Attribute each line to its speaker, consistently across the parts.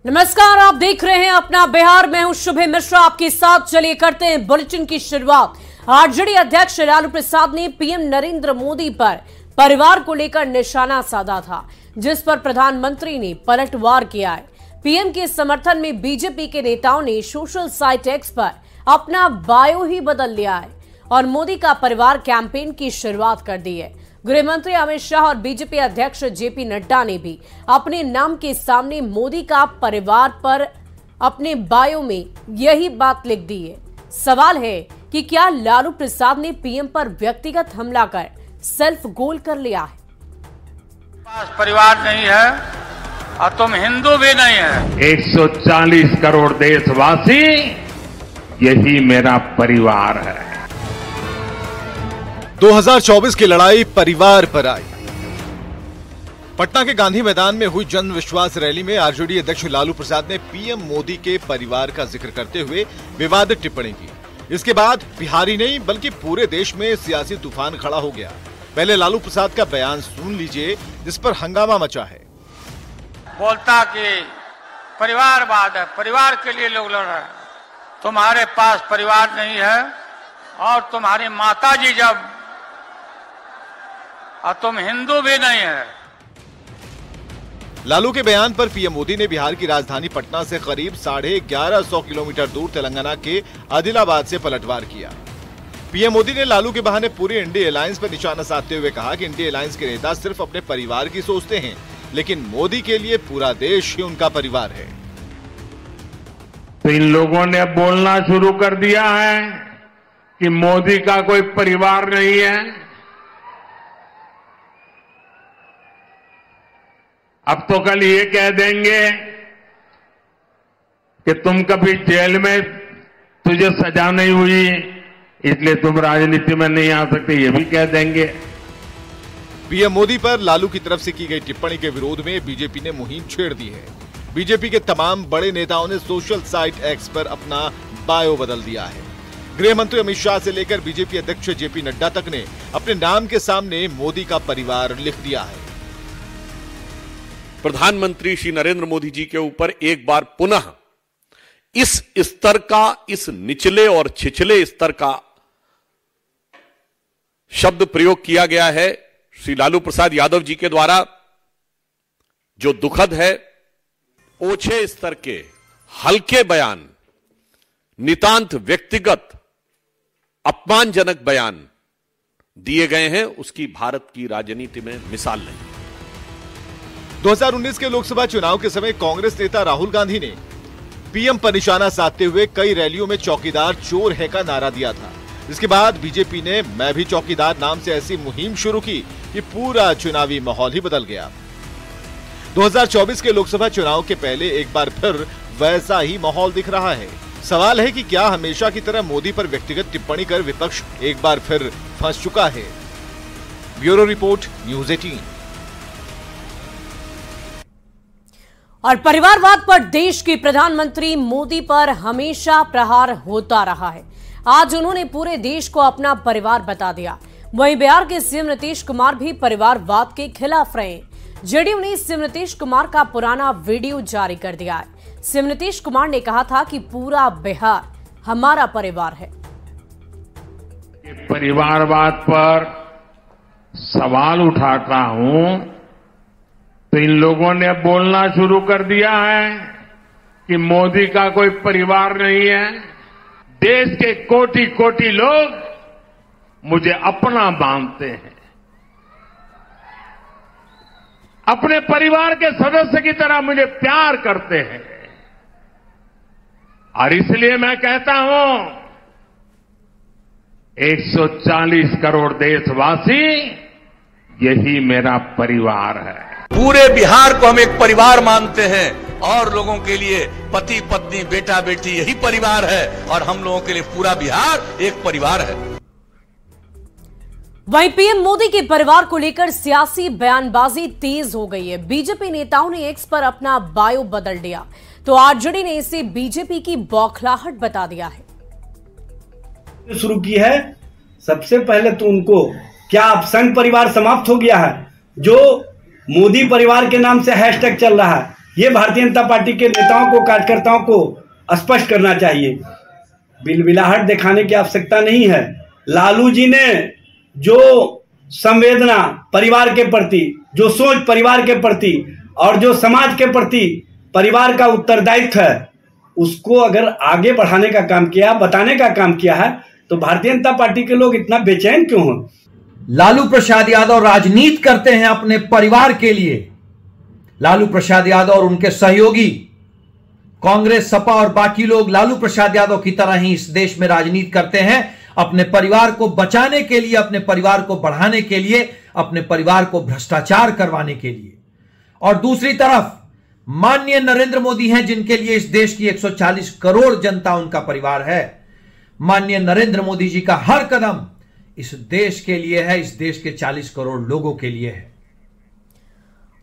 Speaker 1: नमस्कार, आप देख रहे हैं अपना बिहार। मैं हूं शुभे मिश्रा आपके साथ। चलिए करते हैं बुलेटिन की शुरुआत। आरजेडी अध्यक्ष लालू प्रसाद ने पीएम नरेंद्र मोदी पर परिवार को लेकर निशाना साधा था, जिस पर प्रधानमंत्री ने पलटवार किया है। पीएम के समर्थन में बीजेपी के नेताओं ने सोशल साइट एक्स पर अपना बायो ही बदल लिया है और मोदी का परिवार कैंपेन की शुरुआत कर दी है। गृह मंत्री अमित शाह और बीजेपी अध्यक्ष जेपी नड्डा ने भी अपने नाम के सामने मोदी का परिवार पर अपने बायो में यही बात लिख दी है। सवाल है कि क्या लालू प्रसाद ने पीएम पर व्यक्तिगत हमला कर सेल्फ गोल कर लिया है?
Speaker 2: पास परिवार नहीं है और तुम हिंदू भी नहीं है।
Speaker 3: 140 करोड़ देशवासी, यही मेरा परिवार है।
Speaker 4: 2024 की लड़ाई परिवार पर आई। पटना के गांधी मैदान में हुई जन विश्वास रैली में आरजेडी अध्यक्ष लालू प्रसाद ने पीएम मोदी के परिवार का जिक्र करते हुए विवादित टिप्पणी की। इसके बाद बिहारी नहीं बल्कि पूरे देश में सियासी तूफान खड़ा हो गया। पहले लालू प्रसाद का बयान सुन लीजिए, जिस पर हंगामा मचा है।
Speaker 2: बोलता कि परिवारवाद है, परिवार के लिए लोग लड़ रहे हैं। तुम्हारे पास परिवार नहीं है और तुम्हारी माता जी जब और तुम हिंदू भी नहीं है।
Speaker 4: लालू के बयान पर पीएम मोदी ने बिहार की राजधानी पटना से करीब 1150 किलोमीटर दूर तेलंगाना के आदिलाबाद से पलटवार किया। पीएम मोदी ने लालू के बहाने पूरी इंडिया अलायंस पर निशाना साधते हुए कहा कि इंडिया अलायंस के नेता सिर्फ अपने परिवार की सोचते हैं, लेकिन मोदी के लिए पूरा देश ही उनका परिवार है।
Speaker 3: तो इन लोगों ने बोलना शुरू कर दिया है कि मोदी का कोई परिवार नहीं है। अब तो कल ये कह देंगे कि तुम कभी जेल में तुझे सजा नहीं हुई, इसलिए तुम राजनीति में नहीं आ सकते, ये भी कह देंगे।
Speaker 4: पीएम मोदी पर लालू की तरफ से की गई टिप्पणी के विरोध में बीजेपी ने मुहिम छेड़ दी है। बीजेपी के तमाम बड़े नेताओं ने सोशल साइट एक्स पर अपना बायो बदल दिया है। गृह मंत्री अमित शाह से लेकर बीजेपी अध्यक्ष जेपी नड्डा तक ने अपने नाम के सामने मोदी का परिवार लिख दिया है।
Speaker 5: प्रधानमंत्री श्री नरेंद्र मोदी जी के ऊपर एक बार पुनः इस स्तर का, इस निचले और छिछले स्तर का शब्द प्रयोग किया गया है श्री लालू प्रसाद यादव जी के द्वारा, जो दुखद है। ओछे स्तर के हल्के बयान, नितांत व्यक्तिगत अपमानजनक बयान दिए गए हैं, उसकी भारत की राजनीति में मिसाल नहीं।
Speaker 4: 2019 के लोकसभा चुनाव के समय कांग्रेस नेता राहुल गांधी ने पीएम पर निशाना साधते हुए कई रैलियों में चौकीदार चोर है का नारा दिया था। इसके बाद बीजेपी ने मैं भी चौकीदार नाम से ऐसी मुहिम शुरू की कि पूरा चुनावी माहौल ही बदल गया। 2024 के लोकसभा चुनाव के पहले एक बार फिर वैसा ही माहौल दिख रहा है। सवाल है कि क्या हमेशा की तरह मोदी पर व्यक्तिगत टिप्पणी कर विपक्ष एक बार फिर फंस चुका है? Bureau report, news 18।
Speaker 1: और परिवारवाद पर देश के प्रधानमंत्री मोदी पर हमेशा प्रहार होता रहा है। आज उन्होंने पूरे देश को अपना परिवार बता दिया। वहीं बिहार के सीएम नीतीश कुमार भी परिवारवाद के खिलाफ रहे। जेडीयू ने सीएम नीतीश कुमार का पुराना वीडियो जारी कर दिया है। सीएम नीतीश कुमार ने कहा था कि पूरा बिहार हमारा परिवार है।
Speaker 3: परिवारवाद पर सवाल उठाता हूं तो इन लोगों ने बोलना शुरू कर दिया है कि मोदी का कोई परिवार नहीं है। देश के कोटि कोटि लोग मुझे अपना मानते हैं, अपने परिवार के सदस्य की तरह मुझे प्यार करते हैं। और इसलिए मैं कहता हूं, 140 करोड़ देशवासी, यही मेरा परिवार है।
Speaker 6: पूरे बिहार को हम एक परिवार मानते हैं और लोगों के लिए पति पत्नी बेटा बेटी यही परिवार है और हम लोगों के लिए पूरा बिहार एक परिवार है।
Speaker 1: वहीं पीएम मोदी के परिवार को लेकर सियासी बयानबाजी तेज हो गई है। बीजेपी नेताओं ने एक्स पर अपना बायो बदल दिया तो आरजेडी ने इसे बीजेपी की बौखलाहट बता दिया है।
Speaker 7: शुरू की है। सबसे पहले तो उनको क्या अब संघ परिवार समाप्त हो गया है? जो मोदी परिवार के नाम से हैशटैग चल रहा है, ये भारतीय जनता पार्टी के नेताओं को, कार्यकर्ताओं को स्पष्ट करना चाहिए। बिलबिलाहट दिखाने की आवश्यकता नहीं है। लालू जी ने जो संवेदना परिवार के प्रति, जो सोच परिवार के प्रति और जो समाज के प्रति परिवार का उत्तरदायित्व है, उसको अगर आगे बढ़ाने का काम किया, बताने का काम किया है, तो भारतीय जनता पार्टी के लोग इतना बेचैन क्यों हैं?
Speaker 8: लालू प्रसाद यादव राजनीति करते हैं अपने परिवार के लिए। लालू प्रसाद यादव और उनके सहयोगी कांग्रेस, सपा और बाकी लोग लालू प्रसाद यादव की तरह ही इस देश में राजनीति करते हैं, अपने परिवार को बचाने के लिए, अपने परिवार को बढ़ाने के लिए, अपने परिवार को भ्रष्टाचार करवाने के लिए। और दूसरी तरफ माननीय नरेंद्र मोदी हैं, जिनके लिए इस देश की 140 करोड़ जनता उनका परिवार है। माननीय नरेंद्र मोदी जी का हर कदम इस देश के लिए है, इस देश के 40 करोड़ लोगों के लिए है।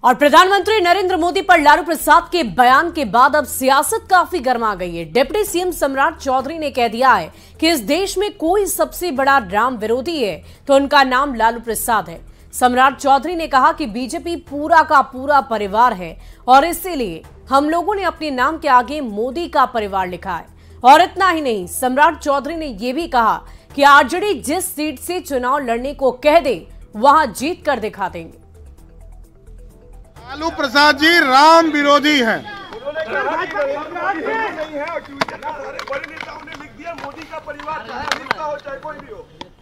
Speaker 1: और प्रधानमंत्री नरेंद्र मोदी पर लालू प्रसाद के बयान के बाद अब सियासत काफी गर्मा गई है। डिप्टी सीएम सम्राट चौधरी ने कह दिया है कि इस देश में कोई सबसे बड़ा राम विरोधी है तो उनका नाम लालू प्रसाद है। सम्राट चौधरी ने कहा कि बीजेपी पूरा का पूरा परिवार है और इसीलिए हम लोगों ने अपने नाम के आगे मोदी का परिवार लिखा है। और इतना ही नहीं, सम्राट चौधरी ने यह भी कहा कि आरजेडी जिस सीट से चुनाव लड़ने को कह दे वहां जीत कर दिखा देंगे।
Speaker 9: लालू प्रसाद जी राम विरोधी हैं।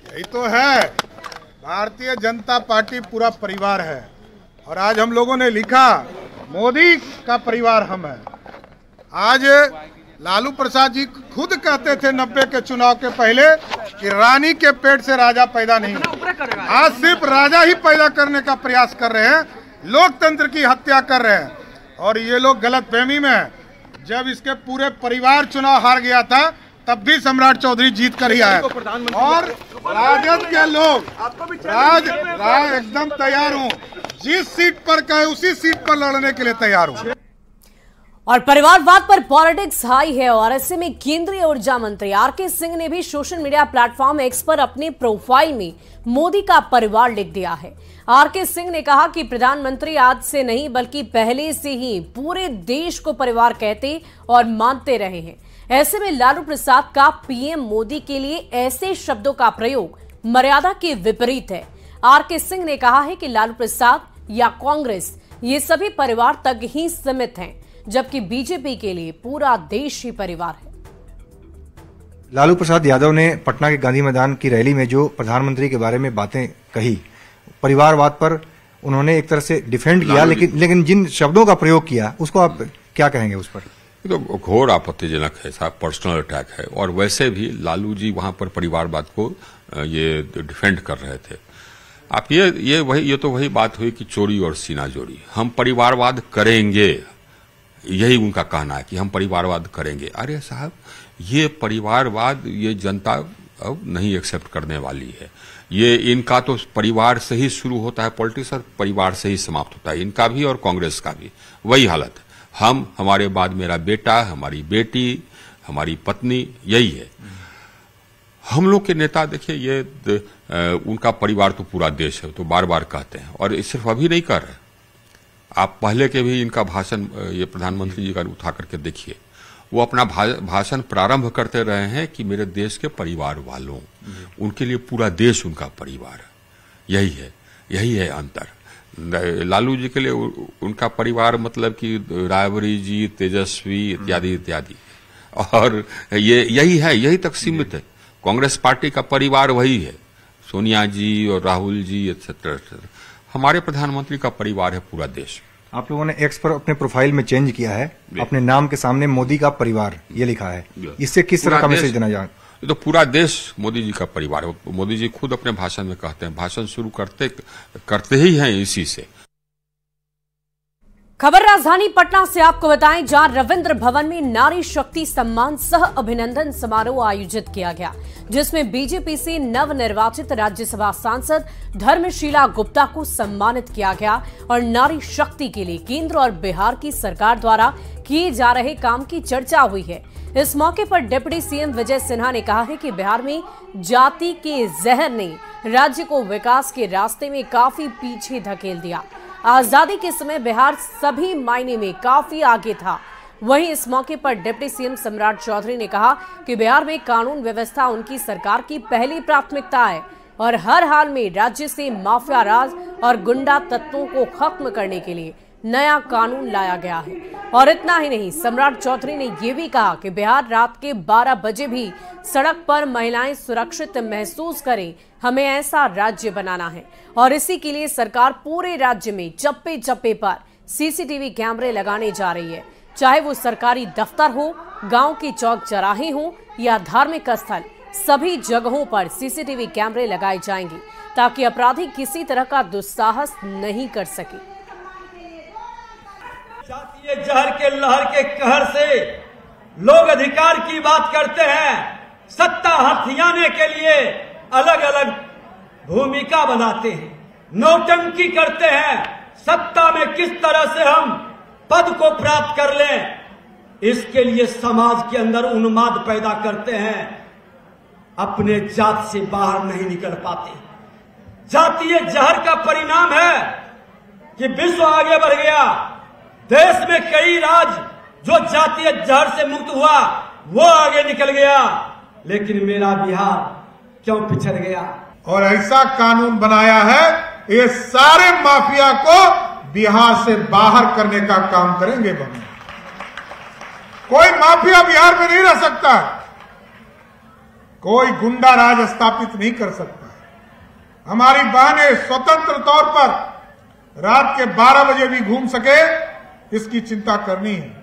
Speaker 9: यही तो है, भारतीय जनता पार्टी पूरा परिवार है। और आज हम लोगों ने लिखा मोदी का परिवार हम है। आज लालू प्रसाद जी खुद कहते थे 90 के चुनाव के पहले कि रानी के पेट से राजा पैदा नहीं होता। आज सिर्फ राजा ही पैदा करने का प्रयास कर रहे हैं, लोकतंत्र की हत्या कर रहे हैं। और ये लोग गलतफहमी में हैं। जब इसके पूरे परिवार चुनाव हार गया था तब भी सम्राट चौधरी जीत कर ही आया। और राजद के लोग एकदम तैयार हूँ, जिस सीट पर कहे उसी सीट पर लड़ने के लिए तैयार हूँ।
Speaker 1: और परिवारवाद पर पॉलिटिक्स हाई है और ऐसे में केंद्रीय ऊर्जा मंत्री आरके सिंह ने भी सोशल मीडिया प्लेटफॉर्म एक्स पर अपने प्रोफाइल में मोदी का परिवार लिख दिया है। आरके सिंह ने कहा कि प्रधानमंत्री आज से नहीं बल्कि पहले से ही पूरे देश को परिवार कहते और मानते रहे हैं। ऐसे में लालू प्रसाद का पीएम मोदी के लिए ऐसे शब्दों का प्रयोग मर्यादा के विपरीत है। आरके सिंह ने कहा है कि लालू प्रसाद या कांग्रेस ये सभी परिवार तक ही सीमित हैं, जबकि बीजेपी के लिए पूरा देश ही परिवार है।
Speaker 10: लालू प्रसाद यादव ने पटना के गांधी मैदान की रैली में जो प्रधानमंत्री के बारे में बातें कही, परिवारवाद पर उन्होंने एक तरह से डिफेंड किया, लेकिन जिन शब्दों का प्रयोग किया उसको आप क्या कहेंगे उस पर?
Speaker 6: तो घोर आपत्तिजनक है साहब, पर्सनल अटैक है। और वैसे भी लालू जी वहां पर परिवारवाद को ये डिफेंड कर रहे थे। आप ये तो वही बात हुई कि चोरी और सीना जोड़ी। हम परिवारवाद करेंगे, यही उनका कहना है कि हम परिवारवाद करेंगे। अरे साहब, ये परिवारवाद ये जनता अब नहीं एक्सेप्ट करने वाली है। ये इनका तो परिवार से ही शुरू होता है, पॉलिटिक्स और परिवार से ही समाप्त होता है, इनका भी और कांग्रेस का भी वही हालत है। हम, हमारे बाद मेरा बेटा, हमारी बेटी, हमारी पत्नी, यही है। हम लोग के नेता देखिए, ये उनका परिवार तो पूरा देश है, तो बार बार कहते हैं। और सिर्फ अभी नहीं कर रहे, आप पहले के भी इनका भाषण ये प्रधानमंत्री जी का उठा करके देखिए। वो अपना भाषण प्रारंभ करते रहे हैं कि मेरे देश के परिवार वालों, उनके लिए पूरा देश उनका परिवार है। यही है अंतर। लालू जी के लिए उनका परिवार मतलब कि रायबरी जी, तेजस्वी इत्यादि इत्यादि, और यही तक सीमित है। कांग्रेस पार्टी का परिवार वही है, सोनिया जी और राहुल जी एक्सेट्रा। हमारे प्रधानमंत्री का परिवार है पूरा देश।
Speaker 10: आप लोगों ने एक्स पर अपने प्रोफाइल में चेंज किया है, अपने नाम के सामने मोदी का परिवार ये लिखा है। इससे किस तरह का मैसेज देना चाहते?
Speaker 6: तो पूरा देश मोदी जी का परिवार है। मोदी जी खुद अपने भाषण में कहते हैं, भाषण शुरू करते ही हैं इसी से।
Speaker 1: खबर राजधानी पटना से आपको बताएं, जहां रविंद्र भवन में नारी शक्ति सम्मान सह अभिनंदन समारोह आयोजित किया गया, जिसमें बीजेपी से नवनिर्वाचित राज्यसभा सांसद धर्मशीला गुप्ता को सम्मानित किया गया और नारी शक्ति के लिए केंद्र और बिहार की सरकार द्वारा किए जा रहे काम की चर्चा हुई है। इस मौके पर डिप्टी सीएम विजय सिन्हा ने कहा है कि बिहार में जाति के जहर ने राज्य को विकास के रास्ते में काफी पीछे धकेल दिया। आजादी के समय बिहार सभी मायने में काफी आगे था। वहीं इस मौके पर डिप्टी सीएम सम्राट चौधरी ने कहा कि बिहार में कानून व्यवस्था उनकी सरकार की पहली प्राथमिकता है और हर हाल में राज्य से माफिया राज और गुंडा तत्वों को खत्म करने के लिए नया कानून लाया गया है। और इतना ही नहीं, सम्राट चौधरी ने यह भी कहा कि बिहार रात के 12 बजे भी सड़क पर महिलाएं सुरक्षित महसूस करें, हमें ऐसा राज्य बनाना है और इसी के लिए सरकार पूरे राज्य में चप्पे चप्पे पर सीसीटीवी कैमरे लगाने जा रही है। चाहे वो सरकारी दफ्तर हो, गांव के चौक चौराहे हो या धार्मिक स्थल, सभी जगहों पर सीसीटीवी कैमरे लगाए जाएंगे ताकि अपराधी किसी तरह का दुस्साहस नहीं कर सके।
Speaker 7: जातीय जहर के लहर के कहर से लोग अधिकार की बात करते हैं, सत्ता हथियाने के लिए अलग अलग भूमिका बनाते हैं, नौटंकी करते हैं, सत्ता में किस तरह से हम पद को प्राप्त कर लें, इसके लिए समाज के अंदर उन्माद पैदा करते हैं, अपने जात से बाहर नहीं निकल पाते। जातीय जहर का परिणाम है कि विश्व आगे बढ़ गया। देश में कई राज्य जो जातीय जहर से मुक्त हुआ वो आगे निकल गया, लेकिन मेरा बिहार क्यों पिछड़ गया?
Speaker 9: और ऐसा कानून बनाया है, ये सारे माफिया को बिहार से बाहर करने का काम करेंगे। कोई माफिया बिहार में नहीं रह सकता, कोई गुंडा राज स्थापित नहीं कर सकता। हमारी बहनें स्वतंत्र तौर पर रात के 12 बजे भी घूम सके, इसकी चिंता करनी है।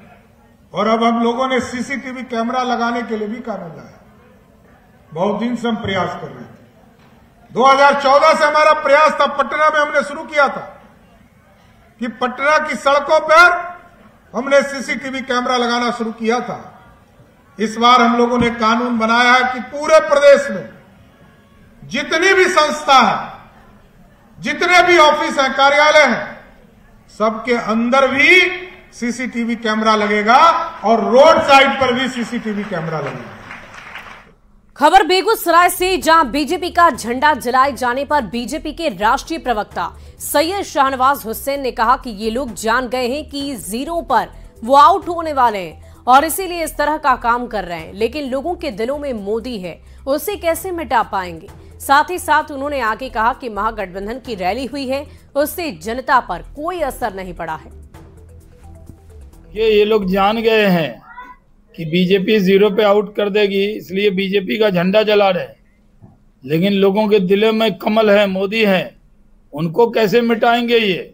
Speaker 9: और अब हम लोगों ने सीसीटीवी कैमरा लगाने के लिए भी कानून लाया। बहुत दिन से हम प्रयास कर रहे थे। 2014 से हमारा प्रयास था, पटना में हमने शुरू किया था कि पटना की सड़कों पर हमने सीसीटीवी कैमरा लगाना शुरू किया था। इस बार हम लोगों ने कानून बनाया है कि पूरे प्रदेश में जितनी भी संस्था है, जितने भी ऑफिस हैं, कार्यालय हैं, सबके अंदर भी सीसीटीवी कैमरा लगेगा और रोड साइड पर भी सीसीटीवी कैमरा लगेगा।
Speaker 1: खबर बेगूसराय से, जहां बीजेपी का झंडा जलाए जाने पर बीजेपी के राष्ट्रीय प्रवक्ता सैयद शाहनवाज हुसैन ने कहा कि ये लोग जान गए हैं कि जीरो पर वो आउट होने वाले हैं और इसीलिए इस तरह का काम कर रहे हैं, लेकिन लोगों के दिलों में मोदी है, उसे कैसे मिटा पाएंगे। साथ ही साथ उन्होंने आगे कहा कि महागठबंधन की रैली हुई है, उससे जनता पर कोई असर नहीं पड़ा है।
Speaker 11: ये लोग जान गए हैं कि बीजेपी जीरो पे आउट कर देगी, इसलिए बीजेपी का झंडा जला रहे हैं, लेकिन लोगों के दिलों में कमल है, मोदी है, उनको कैसे मिटाएंगे ये।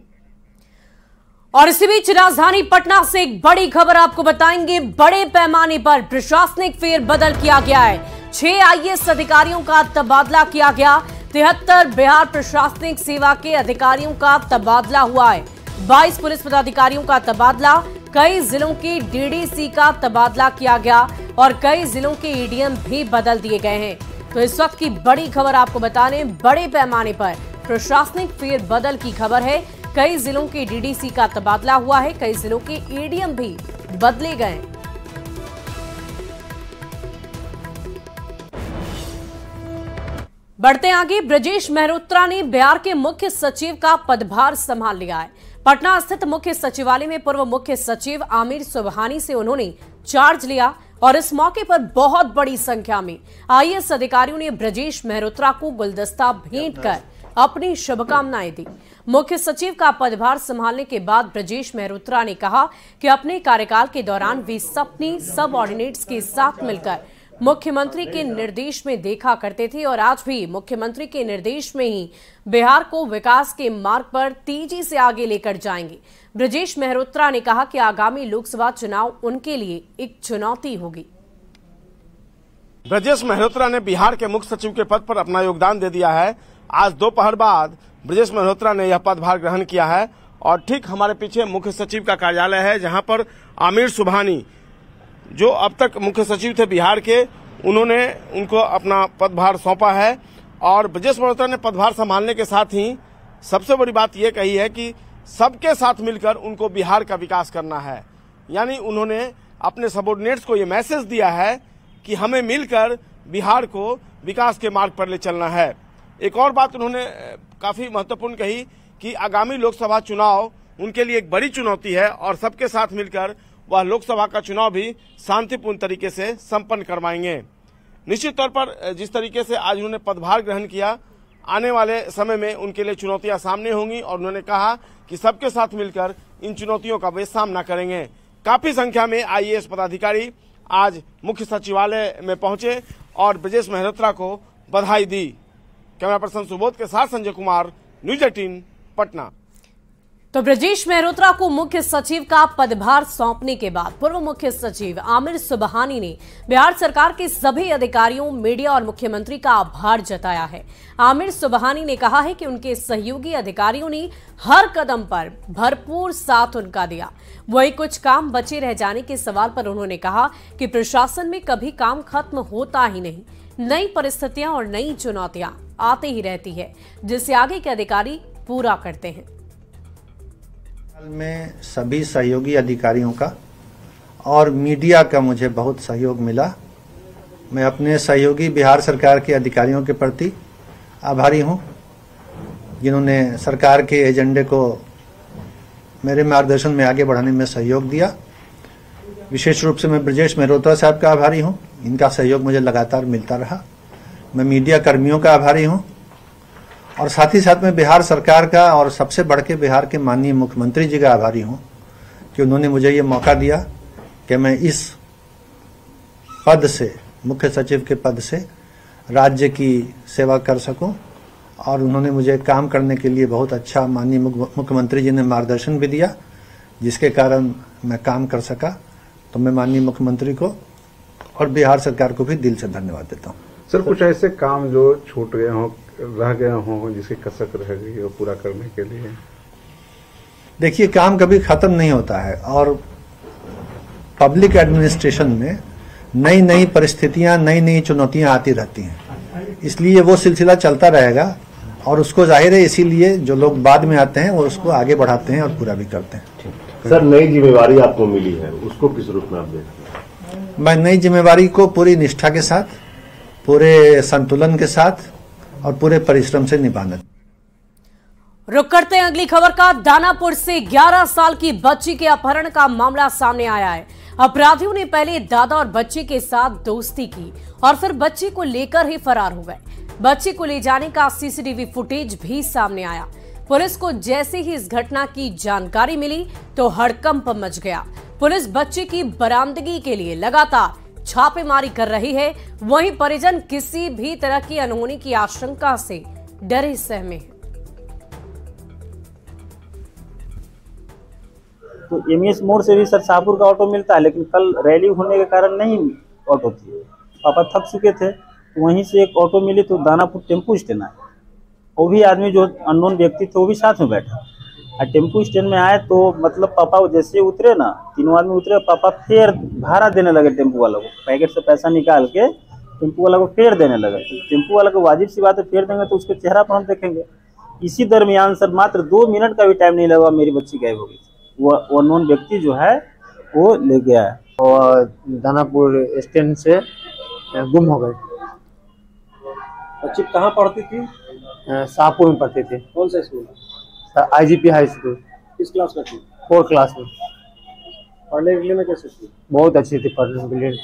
Speaker 1: और इसी बीच राजधानी पटना से एक बड़ी खबर आपको बताएंगे। बड़े पैमाने पर प्रशासनिक फेरबदल किया गया है। 6 IAS अधिकारियों का तबादला किया गया। 73 बिहार प्रशासनिक सेवा के अधिकारियों का तबादला हुआ है। 22 पुलिस पदाधिकारियों का तबादला, कई जिलों के DDC का तबादला किया गया और कई जिलों के EDM भी बदल दिए गए हैं। तो इस वक्त की बड़ी खबर आपको बताने, बड़े पैमाने पर प्रशासनिक फेरबदल की खबर है। कई जिलों के DDC का तबादला हुआ है, कई जिलों के EDM भी बदले गए। बढ़ते आगे, ब्रजेश मेहरोत्रा ने बिहार के मुख्य सचिव का पदभार संभाल लिया है। पटना स्थित मुख्य सचिवालय में पूर्व मुख्य सचिव आमिर सुबहानी से उन्होंने चार्ज लिया और इस मौके पर बहुत बड़ी संख्या में IAS अधिकारियों ने ब्रजेश मेहरोत्रा को गुलदस्ता भेंट कर अपनी शुभकामनाएं दी। मुख्य सचिव का पदभार संभालने के बाद ब्रजेश मेहरोत्रा ने कहा कि अपने कार्यकाल के दौरान वे अपनी सबऑर्डिनेट्स के साथ मिलकर मुख्यमंत्री के निर्देश में देखा करते थे और आज भी मुख्यमंत्री के निर्देश में ही बिहार को विकास के मार्ग पर तेजी से आगे लेकर जाएंगे। ब्रजेश मेहरोत्रा ने कहा कि आगामी लोकसभा चुनाव उनके लिए एक चुनौती होगी।
Speaker 12: ब्रजेश मेहरोत्रा ने बिहार के मुख्य सचिव के पद पर अपना योगदान दे दिया है। आज दोपहर बाद ब्रजेश मेहरोत्रा ने यह पदभार ग्रहण किया है और ठीक हमारे पीछे मुख्य सचिव का कार्यालय है, जहां पर आमिर सुबहानी जो अब तक मुख्य सचिव थे बिहार के, उन्होंने उनको अपना पदभार सौंपा है। और ब्रजेश मेहरोत्रा ने पदभार संभालने के साथ ही सबसे बड़ी बात यह कही है कि सबके साथ मिलकर उनको बिहार का विकास करना है। यानी उन्होंने अपने सबऑर्डिनेट्स को ये मैसेज दिया है कि हमें मिलकर बिहार को विकास के मार्ग पर ले चलना है। एक और बात उन्होंने काफी महत्वपूर्ण कही कि आगामी लोकसभा चुनाव उनके लिए एक बड़ी चुनौती है और सबके साथ मिलकर वह लोकसभा का चुनाव भी शांतिपूर्ण तरीके से संपन्न करवाएंगे। निश्चित तौर पर जिस तरीके से आज उन्होंने पदभार ग्रहण किया, आने वाले समय में उनके लिए चुनौतियां सामने होंगी और उन्होंने कहा कि सबके साथ मिलकर इन चुनौतियों का वे सामना करेंगे। काफी संख्या में आईएएस पदाधिकारी आज मुख्य सचिवालय में पहुंचे और ब्रजेश मेहरोत्रा को बधाई दी। कैमरा पर्सन सुबोध के साथ संजय कुमार, न्यूज 18 पटना।
Speaker 1: तो ब्रजेश मेहरोत्रा को मुख्य सचिव का पदभार सौंपने के बाद पूर्व मुख्य सचिव आमिर सुबहानी ने बिहार सरकार के सभी अधिकारियों, मीडिया और मुख्यमंत्री का आभार जताया है। आमिर सुबहानी ने कहा है कि उनके सहयोगी अधिकारियों ने हर कदम पर भरपूर साथ उनका दिया। वही कुछ काम बचे रह जाने के सवाल पर उन्होंने कहा कि प्रशासन में कभी काम खत्म होता ही नहीं, नई परिस्थितियां और नई चुनौतियां आती ही रहती है, जिसे आगे के अधिकारी पूरा करते हैं।
Speaker 13: में सभी सहयोगी अधिकारियों का और मीडिया का मुझे बहुत सहयोग मिला। मैं अपने सहयोगी बिहार सरकार के अधिकारियों के प्रति आभारी हूं, जिन्होंने सरकार के एजेंडे को मेरे मार्गदर्शन में आगे बढ़ाने में सहयोग दिया। विशेष रूप से मैं ब्रजेश मेहरोत्रा साहब का आभारी हूं, इनका सहयोग मुझे लगातार मिलता रहा। मैं मीडिया कर्मियों का आभारी हूं और साथ ही साथ में बिहार सरकार का और सबसे बढ़ के बिहार के माननीय मुख्यमंत्री जी का आभारी हूं कि उन्होंने मुझे ये मौका दिया कि मैं इस पद से, मुख्य सचिव के पद से राज्य की सेवा कर सकूं और उन्होंने मुझे काम करने के लिए बहुत अच्छा माननीय मुख्यमंत्री जी ने मार्गदर्शन भी दिया, जिसके कारण मैं काम कर सका। तो मैं माननीय मुख्यमंत्री को और बिहार सरकार को भी दिल से धन्यवाद देता हूँ।
Speaker 14: सर, कुछ ऐसे काम जो छूट गए हों, रह गए हों, जिसकी कसक रह गई हो पूरा करने के लिए?
Speaker 13: देखिए, काम कभी खत्म नहीं होता है और पब्लिक एडमिनिस्ट्रेशन में नई नई परिस्थितियां, नई नई चुनौतियां आती रहती हैं, इसलिए वो सिलसिला चलता रहेगा और उसको जाहिर है इसीलिए जो लोग बाद में आते हैं वो उसको आगे बढ़ाते हैं और पूरा भी करते हैं।
Speaker 15: सर, नई जिम्मेवारी आपको मिली है, उसको किस रूप में आप देखते हैं?
Speaker 13: मैं नई जिम्मेवारी को पूरी निष्ठा के साथ, पूरे संतुलन के साथ और पूरे परिश्रम से निभाना।
Speaker 1: रुक करते हैं अगली खबर का। दानापुर से 11 साल की बच्ची के अपहरण का मामला सामने आया है। अपराधियों ने पहले दादा और बच्चे के साथ दोस्ती की और फिर बच्ची को लेकर ही फरार हो गए। बच्ची को ले जाने का सीसीटीवी फुटेज भी सामने आया। पुलिस को जैसे ही इस घटना की जानकारी मिली तो हड़कंप मच गया। पुलिस बच्चे की बरामदगी के लिए लगातार छापेमारी कर रही है। वहीं परिजन किसी भी तरह की अनहोनी की आशंका से डरे सहमे हैं।
Speaker 16: तो एमएस मोड़ से भी सर शाहपुर का ऑटो मिलता है, लेकिन कल रैली होने के कारण नहीं ऑटो थी। पापा थक चुके थे, तो वहीं से एक ऑटो मिली तो दानापुर टेम्पू स्टैंड आए। वो भी आदमी जो अननोन व्यक्ति थे वो भी साथ में बैठा और टेम्पू स्टैंड में आए तो मतलब पापा जैसे उतरे ना, तीनों आदमी उतरे, पापा फिर भाड़ा देने लगे टेम्पू वाला को। पैकेट से पैसा निकाल के टेम्पू वाला को फेर देने लगे। तो टेम्पू वाला को वाजिब सी बात है, फेर देंगे तो उसके चेहरा पर हम देखेंगे। इसी दरमियान सर मात्र 2 मिनट का भी टाइम नहीं लगा, मेरी बच्ची गायब हो गई। वो अननोन व्यक्ति जो है वो ले गया है और दानापुर स्टैंड से गुम हो गई।
Speaker 17: बच्ची कहाँ पढ़ती थी?
Speaker 16: शाहपुर में पढ़ती थी।
Speaker 17: कौन सा स्कूल?
Speaker 16: IGP high school.
Speaker 17: किस क्लास में थी?
Speaker 16: 4th क्लास में।
Speaker 17: पढ़ने के लिए में कैसे थी?
Speaker 16: बहुत अच्छी थी पढ़ने के लिए।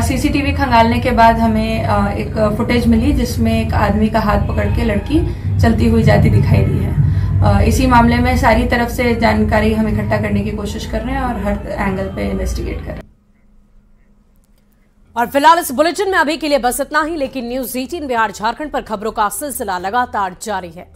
Speaker 18: सीसीटीवी खंगालने के बाद हमें एक फुटेज मिली जिसमें एक आदमी का हाथ पकड़ के लड़की चलती हुई जाती दिखाई दी है। इसी मामले में सारी तरफ से जानकारी हम इकट्ठा करने की कोशिश कर रहे हैं और हर एंगल पे इन्वेस्टिगेट कर रहे हैं।
Speaker 1: और फिलहाल इस बुलेटिन में अभी के लिए बस इतना ही, लेकिन न्यूज 18 बिहार झारखंड पर खबरों का सिलसिला लगातार जारी है।